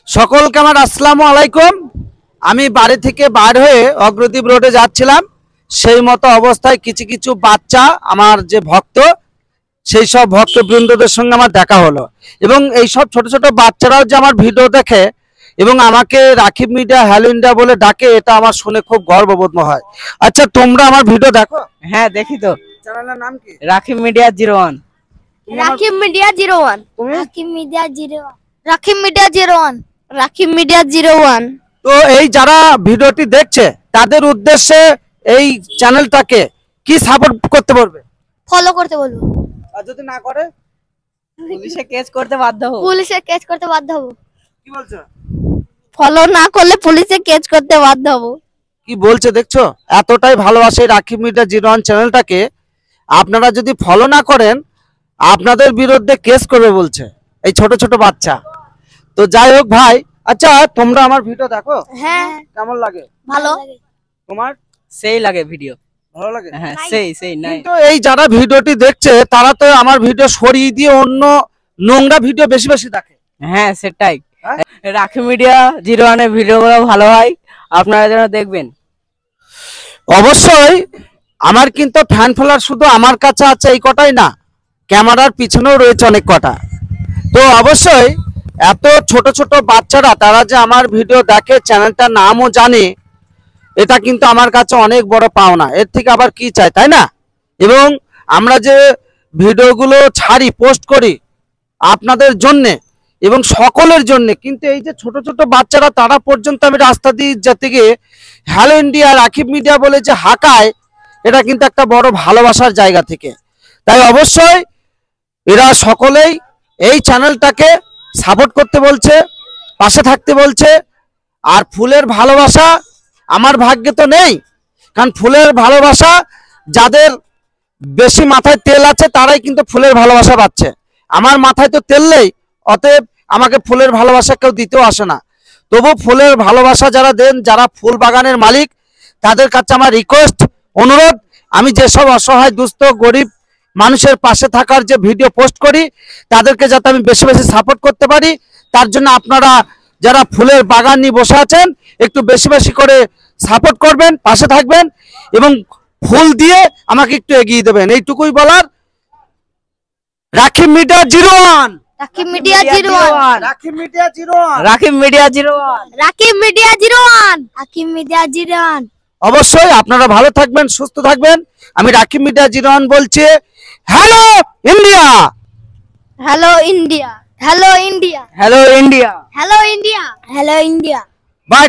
সকলকে আমার আসসালামু আলাইকুম। আমি বাড়ি থেকে বার হয়ে অগ্রদ্বীপ রোডে যাচ্ছিলাম। সেই মতো অবস্থায় কিছু কিছু বাচ্চা আমার যে ভক্ত, সেই সব ভক্তবৃন্দদের সঙ্গে আমার দেখা হলো। এবং এই সব ছোট ছোট বাচ্চারাও যে আমার ভিডিও দেখে এবং আমাকে রাকিব মিডিয়া হ্যালো ইন্ডিয়া বলে ডাকে, এটা আমার শুনে খুব গর্ববোধ হয়। আচ্ছা, তোমরা আমার ভিডিও দেখো? হ্যাঁ দেখি তো। চ্যানেলের নাম কি? রাকিব মিডিয়া 01। রাকিব মিডিয়া 01। তুমি? Rakib media 01। Rakib media 01। Rakib media 01। তো এই যারা ভিডিওটি দেখছে তাদের উদ্দেশ্যে এই চ্যানেলটাকে কি সাপোর্ট করতে পারবে? ফলো করতে বলবো। আর যদি না করে পুলিশে কেস করতে বাধ্য হবো। পুলিশে কেস করতে বাধ্য হবো। কি বলছো? ফলো না করলে পুলিশে কেস করতে বাধ্য হবো। কি বলছে দেখছো? এতটাই ভালোবাসে রাকিব মিডিয়া 01 চ্যানেলটাকে। আপনারা যদি ফলো না করেন আপনাদের বিরুদ্ধে কেস করবে বলছে এই ছোট ছোট বাচ্চা। তো যাই হোক ভাই, আচ্ছা তোমরা আমার ভিডিও দেখো? হ্যাঁ, কেমন লাগে? ভালো। তোমার সেই লাগে ভিডিও। ভালো লাগে? হ্যাঁ সেই নাই। কিন্তু এই যারা ভিডিওটি দেখছে তারা তো আমার ভিডিও সরিয়ে দিয়ে অন্য নোংরা ভিডিও বেশি বেশি দেখে। হ্যাঁ সেটাই। হ্যাঁ? রাকিব মিডিয়া 01 এর ভিডিওগুলো ভালো হয়, আপনারা যেন দেখবেন। অবশ্যই আমার কিন্তু ফ্যান ফলোয়ার শুধু আমার কাছে আছে এই কটাই না, ক্যামেরার পিছনেও রয়েছে অনেক কটা। তো অবশ্যই এত ছোট ছোট বাচ্চারা তারা যে আমার ভিডিও দেখে, চ্যানেলটার নামও জানে, এটা কিন্তু আমার কাছে অনেক বড় পাওনা। এর থেকে আবার কি চাই, তাই না? এবং আমরা যে ভিডিওগুলো ছাড়ি, পোস্ট করি আপনাদের জন্যে এবং সকলের জন্য, কিন্তু এই যে ছোট ছোট বাচ্চারা তারা পর্যন্ত আমি রাস্তা দিয়ে যেতে গিয়ে হ্যালো ইন্ডিয়া রাকিব মিডিয়া বলে যে হাঁকায়, এটা কিন্তু একটা বড় ভালোবাসার জায়গা থেকে। তাই অবশ্যই এরা সকলেই এই চ্যানেলটাকে সাপোর্ট করতে বলছে, পাশে থাকতে বলছে। আর ফুলের ভালোবাসা আমার ভাগ্যে তো নেই, কারণ ফুলের ভালোবাসা যাদের বেশি মাথায় তেল আছে তারাই কিন্তু ফুলের ভালোবাসা পাচ্ছে। আমার মাথায় তো তেল নেই, অতএব আমাকে ফুলের ভালোবাসা কেউ দিতেও আসে না। তবু ফুলের ভালোবাসা যারা দেন, যারা ফুল বাগানের মালিক, তাদের কাছে আমার রিকোয়েস্ট, অনুরোধ, আমি যেসব অসহায় দুস্থ গরিব মানুষের পাশে থাকার যে ভিডিও পোস্ট করি তাদেরকে যাতে আমি বেশি বেশি সাপোর্ট করতে পারি, তার জন্য আপনারা যারা ফুলের বাগান নিয়ে বসে আছেন একটু বেশি বেশি করে সাপোর্ট করবেন, পাশে থাকবেন এবং ফুল দিয়ে আমাকে একটু এগিয়ে দেবেন, এইটুকুই বলার। Rakib media 01। Rakib media 01। Rakib media 01। Rakib media 01। Rakib media 01। Rakib media 01। অবশ্যই আপনারা ভালো থাকবেন, সুস্থ থাকবেন। আমি রাকিব মিডিয়া 01 বলছি। Hello India. Hello India. Hello India. Hello India. Hello India. Hello India. By.